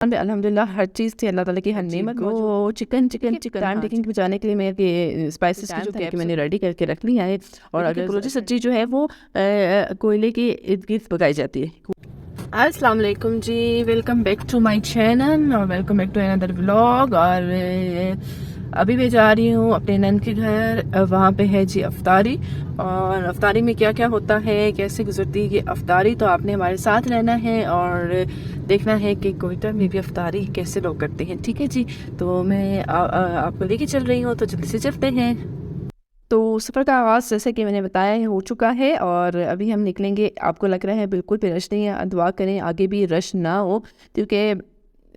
अल्हम्दुलिल्लाह हर चीज़ थी, अल्लाह ताला की हर नेमत मौजूद। चिकन टाइम टेकिंग बचाने के लिए मैं ये स्पाइसेस की जो कैप मैंने रेडी करके रख लिया है। और अगर रोज़ी सब्जी जो है वो कोयले के इर्द गिर्द पकाई जाती है। अस्सलाम वालेकुम जी, welcome back to my channel और welcome back to another vlog. और अभी मैं जा रही हूँ अपने नंद के घर, वहाँ पे है जी अफ्तारी। और अफ्तारी में क्या क्या होता है, कैसे गुजरती है ये अफ्तारी, तो आपने हमारे साथ रहना है और देखना है कि कोयटा में भी अफ्तारी कैसे लोग करते हैं। ठीक है जी, तो मैं आपको लेके चल रही हूँ, तो जल्दी से चलते हैं। तो सफ़र का आगाज़ जैसे कि मैंने बताया है हो चुका है और अभी हम निकलेंगे। आपको लग रहा है बिल्कुल भी रश नहीं है, दुआ करें आगे भी रश ना हो, क्योंकि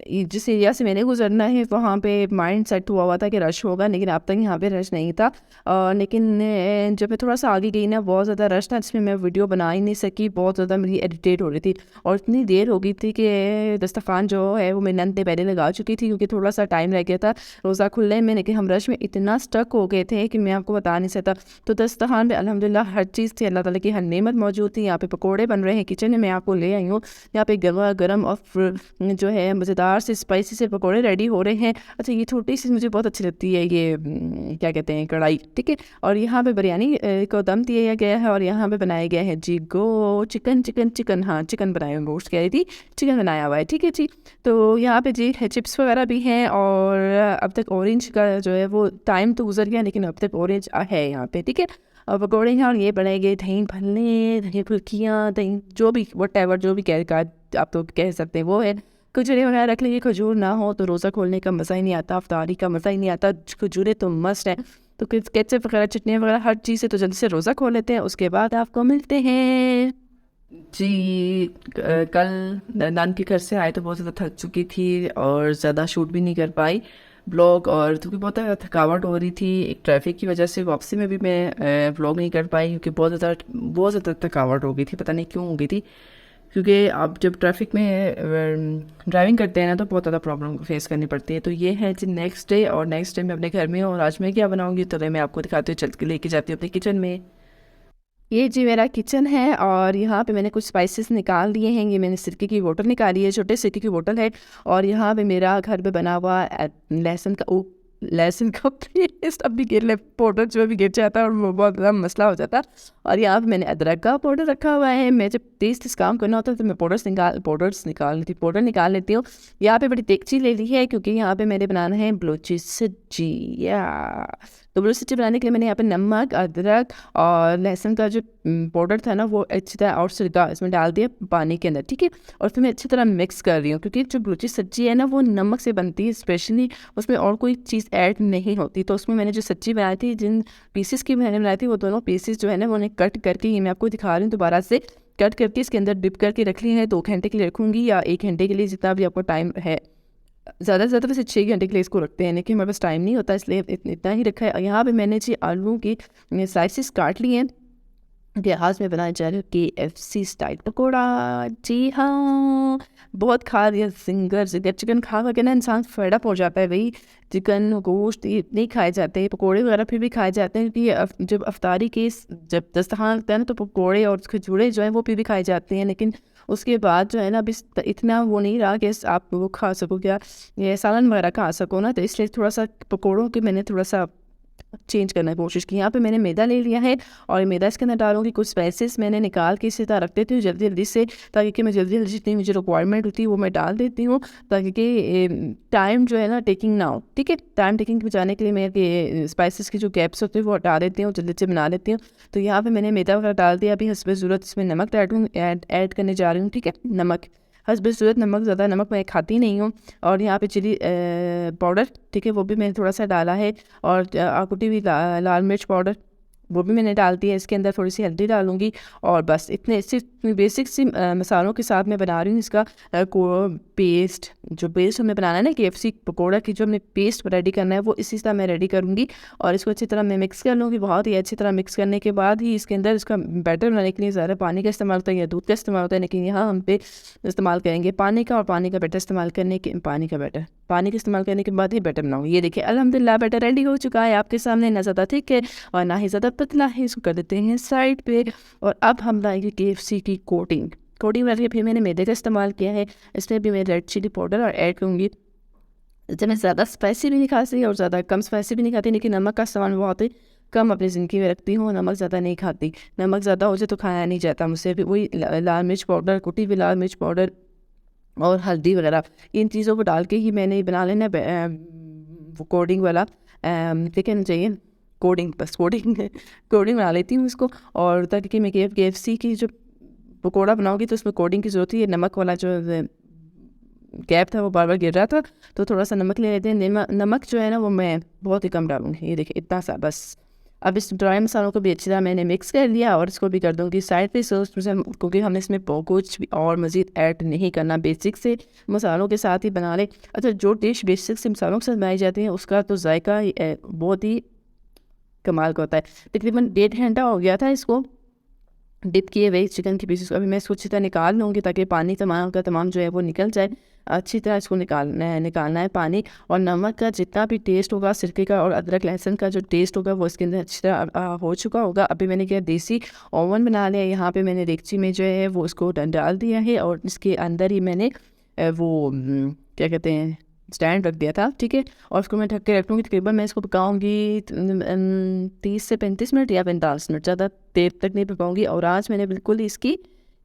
जिस एरिया से मैंने गुजरना है वहाँ पे माइंड सेट हुआ था कि रश होगा, लेकिन अब तक यहाँ पे रश नहीं था। लेकिन जब मैं थोड़ा सा आगे गई ना, बहुत ज़्यादा रश था, जिसमें मैं वीडियो बना ही नहीं सकी, बहुत ज़्यादा मेरी इरिटेट हो रही थी। और इतनी देर हो गई थी कि दस्तरखान जो है वो मेरी नंद ने पहले लगा चुकी थी, क्योंकि थोड़ा सा टाइम रह गया था रोज़ा खुलने में। लेकिन हम रश में इतना स्टक हो गए थे कि मैं आपको बता नहीं सकता। तो दस्तरखान में अल्हम्दुलिल्लाह हर चीज़ थी, अल्लाह ताला की हर नेमत मौजूद थी। यहाँ पे पकौड़े बन रहे हैं किचन में, मैं आपको ले आई हूँ। यहाँ पे गर्म और जो है मज़ेदार से स्पाइसी से पकौड़े रेडी हो रहे हैं। अच्छा, ये छोटी सी मुझे बहुत अच्छी लगती है, ये क्या कहते हैं, कढ़ाई। ठीक है, और यहाँ पे बिरयानी को दम दिया गया है और यहाँ पे बनाया गया है जी चिकन। हाँ, चिकन बनाया हुआ, गोश्त कह रही थी, चिकन बनाया हुआ है। ठीक है जी, तो यहाँ पे जी चिप्स वगैरह भी हैं। और अब तक ऑरेंज का जो है वो टाइम तो गुजर गया, लेकिन अब तक ऑरेंज है यहाँ पे। ठीक है, और पकौड़े हैं और ये बनाए गए दही भल्ले, दही फुल्कियाँ, दही जो भी वट जो भी कह आप तो कह सकते हैं वो है। खजूरें वगैरह रख लीजिए, खजूर ना हो तो रोज़ा खोलने का मज़ा ही नहीं आता, अफ्तारी का मज़ा ही नहीं आता। खजूरें तो मस्ट है। तो केचप वगैरह, चटनी वगैरह हर चीज़ से तो जल्दी से रोज़ा खोल लेते हैं, उसके बाद आपको मिलते हैं जी। कल नान के घर से आए तो बहुत ज़्यादा थक चुकी थी और ज़्यादा शूट भी नहीं कर पाई ब्लॉग, और क्योंकि बहुत ज़्यादा थकावट हो रही थी एक ट्रैफिक की वजह से। वापसी में भी मैं ब्लॉग नहीं कर पाई, क्योंकि बहुत ज़्यादा थकावट हो गई थी, पता नहीं क्यों हो गई थी। क्योंकि आप जब ट्रैफिक में ड्राइविंग करते हैं ना, तो बहुत ज़्यादा प्रॉब्लम फेस करनी पड़ती है। तो ये है जी नेक्स्ट डे, और नेक्स्ट डे मैं अपने घर में हूँ। और आज मैं क्या बनाऊँगी तो मैं आपको दिखाती हूँ, चल के लेके जाती हूँ अपने किचन में। ये जी मेरा किचन है और यहाँ पे मैंने कुछ स्पाइसेस निकाल दिए हैं। ये मैंने सिरके की बोतल निकाली है, छोटे सिरके की बोतल है। और यहाँ पे मेरा घर पे बना हुआ लहसुन का पेस्ट, अभी पाउडर जो भी गिर जाता है और वो बहुत बड़ा मसला हो जाता है। और यहाँ पे मैंने अदरक का पाउडर रखा हुआ है। मैं जब तेज़ काम करना होता है तो मैं पाउडर निकाल लेती हूँ। यहाँ पे बड़ी देगची ले ली है, क्योंकि यहाँ पे मैंने बनाना है बलूची सब्जी। या तो बलूची सब्जी बनाने के लिए मैंने यहाँ पे नमक, अदरक और लहसुन का जो पाउडर था ना, वो अच्छी तरह और सिरका इसमें डाल दिया पानी के अंदर। ठीक है, और फिर मैं अच्छी तरह मिक्स कर रही हूँ, क्योंकि जो बलूची सब्जी है ना वो नमक से बनती है स्पेशली, उसमें और कोई चीज़ ऐड नहीं होती। तो उसमें मैंने जो सब्जी बनाई थी, जिन पीसेस की मैंने बनाई थी, वो दोनों पीसेस जो है ना वो कट करके, ये मैं आपको दिखा रही हूँ, दोबारा से कट करके इसके अंदर डिप करके रख ली है। 2 घंटे के लिए रखूँगी या 1 घंटे के लिए, जितना भी आपको टाइम है। ज़्यादा से ज़्यादा वैसे 6 घंटे के लिए इसको रखते हैं, लेकिन हमारे पास टाइम नहीं होता, इसलिए इतना ही रखा है। यहाँ पे मैंने जी आलू की स्लाइसिस काट लिए हैं। आज मैं बनाने जा रही हूँ KFC स्टाइल पकौड़ा। जी हाँ, बहुत खा लिया जिंगर चिकन खा के ना इंसान फेड अप हो जाता है। वही चिकन गोश्त ये नहीं खाए जाते हैं, पकौड़े वगैरह फिर भी खाए जाते हैं, क्योंकि जब अफ्तारी के जब दस्तरखान लगता है ना, तो पकौड़े और खजूरे जो हैं वो फिर भी खाए जाते हैं। लेकिन उसके बाद जो है ना, अभी इतना वो नहीं रहा कि आप वो खा सको, क्या ये सालन वगैरह खा सको ना, तो इसलिए थोड़ा सा पकौड़ों के मैंने थोड़ा सा चेंज करने की कोशिश की। यहाँ पे मैंने मैदा ले लिया है और मैदा इसके अंदर डालूंगी। कुछ स्पाइसेस मैंने निकाल के इसी तरह रख देती हूँ जल्दी से, ताकि कि मैं जल्दी जितनी मुझे रिक्वायरमेंट होती है वो मैं डाल देती हूँ, ताकि कि टाइम जो है ना टेकिंग ना हो। ठीक है, टाइम टेकिंग बचाने के लिए मैं स्पाइसेस की जो गैप्स होते हैं वो हटा देती हूँ, जल्दी से बना लेती हूँ। तो यहाँ पर मैंने मैदा वगैरह डाल दिया। अभी हस्बे ज़रूरत इसमें नमक ऐड करने जा रही हूँ। ठीक है, नमक हस्बे ज़रूरत, नमक ज़्यादा नमक मैं खाती नहीं हूँ। और यहाँ पे चिली पाउडर, ठीक है, वो भी मैंने थोड़ा सा डाला है। और कुटी हुई लाल मिर्च पाउडर वो भी मैंने डाल दी है। इसके अंदर थोड़ी सी हल्दी डालूंगी और बस इतने बेसिक सी मसालों के साथ मैं बना रही हूँ इसका पेस्ट। जो पेस्ट हमें बनाना है ना KFC पकौड़ा की, जो हमें पेस्ट रेडी करना है वो इसी तरह मैं रेडी करूँगी। और इसको अच्छी तरह मैं मिक्स कर लूँगी, बहुत ही अच्छी तरह मिक्स करने के बाद ही इसके अंदर इसका बैटर बनाने के लिए ज़्यादा पानी का इस्तेमाल होता है या दूध का इस्तेमाल होता है, लेकिन यहाँ हम पे इस्तेमाल करेंगे पानी का। और पानी का बैटर इस्तेमाल करने के पानी का इस्तेमाल करने के बाद ही बैटर बनाऊँगी। ये देखिए अल्हम्दुलिल्लाह बैटर रेडी हो चुका है आपके सामने, ना ज़्यादा ठीक है और ना ही ज़्यादा पतला है। इसको कर देते हैं साइड पे। और अब हम लाएंगे KFC की कोटिंग करके फिर मैंने मैदे का इस्तेमाल किया है। इसमें भी मैं रेड चिली पाउडर और ऐड करूँगी। जब मैं ज़्यादा स्पाइसी भी नहीं खाती और ज़्यादा कम स्पाइसी भी नहीं खाती, लेकिन नमक का इस्तेमाल बहुत ही कम अपनी ज़िंदगी में रखती हूँ। नमक ज़्यादा नहीं खाती, नमक ज़्यादा हो जाए तो खाया नहीं जाता मुझसे। भी वही लाल मिर्च पाउडर, कुटी हुई लाल मिर्च पाउडर और हल्दी वगैरह, इन चीज़ों को डाल के ही मैंने बना लेना वो कोडिंग वाला क्या कहना चाहिए, कोडिंग, बस कोडिंग कोडिंग बना लेती हूँ इसको। और ताकि मैं KFC की जो पकौड़ा बनाऊँगी तो उसमें कोडिंग की ज़रूरत है। नमक वाला जो गैप था वो बार बार गिर रहा था, तो थोड़ा सा नमक ले लेते हैं। नमक जो है ना वो मैं बहुत ही कम डालूँगी, ये देखिए इतना सा बस। अब इस ड्राई मसालों को भी अच्छी तरह मैंने मिक्स कर लिया और इसको भी कर दूँगी साइड पे सॉस, क्योंकि हमने इसमें कुछ भी और मज़ीद ऐड नहीं करना, बेसिक से मसालों के साथ ही बना लें। अच्छा, जो डिश बेसिक से मसालों के साथ बनाई जाती है उसका तो जायका बहुत ही कमाल का होता है। तकरीबन 1.5 घंटा हो गया था इसको डिप किए हुए चिकन के पीसेस को। अभी मैं इसको अच्छी तरह निकाल लूँगी ताकि पानी तमाम का तमाम जो है वो निकल जाए। अच्छी तरह इसको निकालना है पानी, और नमक का जितना भी टेस्ट होगा, सिरके का और अदरक लहसुन का जो टेस्ट होगा वो इसके अंदर अच्छी तरह हो चुका होगा। अभी मैंने क्या देसी ओवन बना लिया, यहाँ पे मैंने डेगची में जो है वो उसको डाल दिया है और इसके अंदर ही मैंने वो क्या कहते हैं स्टैंड रख दिया था, ठीक है। और उसको मैं ढक के रख लूँगी। तकरीबन मैं इसको पकाऊँगी 30 से 35 मिनट या 45 मिनट, ज़्यादा देर तक नहीं पकाऊँगी। और आज मैंने बिल्कुल इसकी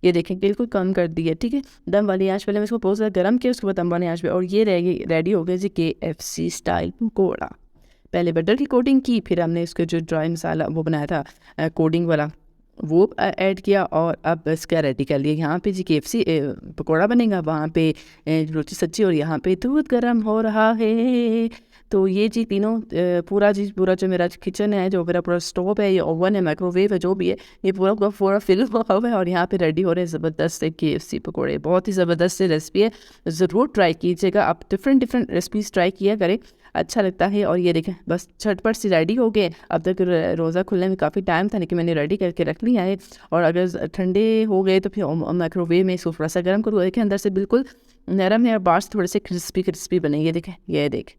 ये देखें बिल्कुल कम कर दी है, ठीक है। दम वाली आंच, पहले मैं इसको बहुत ज़्यादा गर्म किया, उसके बाद दम वाली आंच पे। और ये रेडी हो गया जी KFC स्टाइल पकौड़ा। पहले बटर की कोटिंग की, फिर हमने इसके जो ड्राई मसाला वो बनाया था कोडिंग वाला वो ऐड किया, और अब इसका रेडी कर लिया। यहाँ पे जी KFC पकौड़ा बनेगा, वहाँ पे रोटी सब्जी, और यहाँ पे दूध गर्म हो रहा है। तो ये जी तीनों पूरा जो मेरा किचन है, जो मेरा पूरा स्टोव है, ये ओवन है, माइक्रोवेव है, जो भी है, ये पूरा फिल हुआ है। और यहाँ पे रेडी हो रहे हैं ज़बरदस्त KFC पकौड़े। बहुत ही ज़बरदस्त रेसिपी है, ज़रूर ट्राई कीजिएगा। आप डिफरेंट रेसिपीज़ ट्राई किया करें, अच्छा लगता है। और ये देखें बस झटपट से रेडी हो गए। अब तक रोज़ा खुलने में काफ़ी टाइम था, लेकिन मैंने रेडी करके रख लिया है। और अगर ठंडे हो गए तो फिर माइक्रोवेव में इसको थोड़ा सा गर्म करूँ। देखें अंदर से बिल्कुल नरम है और बाहर से थोड़े से क्रिस्पी बनेंगे। देखें, ये देखें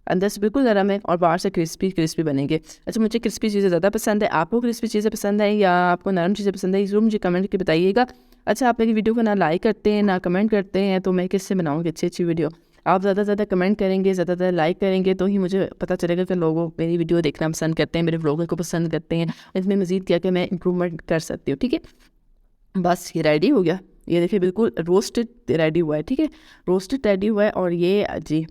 अंदर से बिल्कुल नरम है और बाहर से क्रिस्पी बनेंगे। अच्छा, मुझे क्रिस्पी चीज़ें ज़्यादा पसंद है। आपको क्रिस्पी चीज़ें पसंद है या आपको नरम चीज़ें पसंद है, ज़रूर मुझे कमेंट करके बताइएगा। अच्छा, आप मेरी वीडियो को ना लाइक करते हैं ना कमेंट करते हैं, तो मैं किससे बनाऊँगी अच्छी वीडियो। आप ज़्यादा कमेंट करेंगे, ज़्यादा लाइक करेंगे, तो ही मुझे पता चलेगा कि लोगों मेरी वीडियो देखना पसंद करते हैं, मेरे व्लॉग को पसंद करते हैं। इसमें मज़ीद क्या कि मैं इम्प्रूवमेंट कर सकती हूँ, ठीक है। बस ये रेडी हो गया, ये देखिए बिल्कुल रोस्टेड रेडी हुआ है, ठीक है, रोस्टेड रेडी हुआ है। और ये जी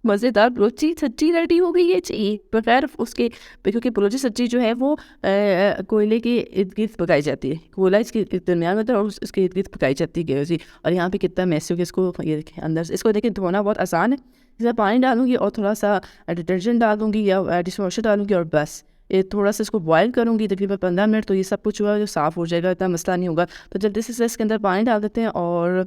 मज़ेदार बलोची सब्जी रेडी हो गई है जी, बगैर उसके, क्योंकि बलोची सब्जी जो है वो कोयले के इर्द गिर्द पकाई जाती है। कोयला इसके दरमियान में होता है और उसके इर्द गिर्द पकाई जाती है जी। और यहाँ पे कितना मैसी हो गया, इसको ये देखें अंदर से, इसको देखें धोना बहुत आसान है। इसमें पानी डालूंगी और थोड़ा सा डिटर्जेंट डाल दूँगी या डिश वॉशर डालूँगी, और बस ये थोड़ा सा इसको बॉयल करूँगी तकरीबन 15 मिनट, तो ये सब कुछ हुआ जो साफ़ हो जाएगा, इतना मसला नहीं होगा। तो जल्दी से इसके अंदर पानी डाल देते हैं और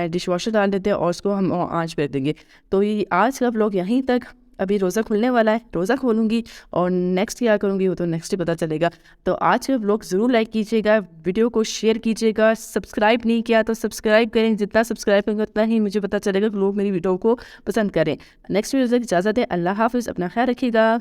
डिश वॉशर डाल देते हैं और उसको हम आँच पे देंगे। तो ये आज का व्लॉग यहीं तक। अभी रोज़ा खुलने वाला है, रोज़ा खोलूँगी और नेक्स्ट क्या करूँगी वो तो नेक्स्ट ही पता चलेगा। तो आज का व्लॉग ज़रूर लाइक कीजिएगा, वीडियो को शेयर कीजिएगा, सब्सक्राइब नहीं किया तो सब्सक्राइब करें। जितना सब्सक्राइब करेंगे उतना ही मुझे पता चलेगा कि लोग मेरी वीडियो को पसंद करें। नेक्स्ट वीडियो तक इजाज़त है, अल्लाह हाफ़िज़, अपना ख्याल रखिएगा।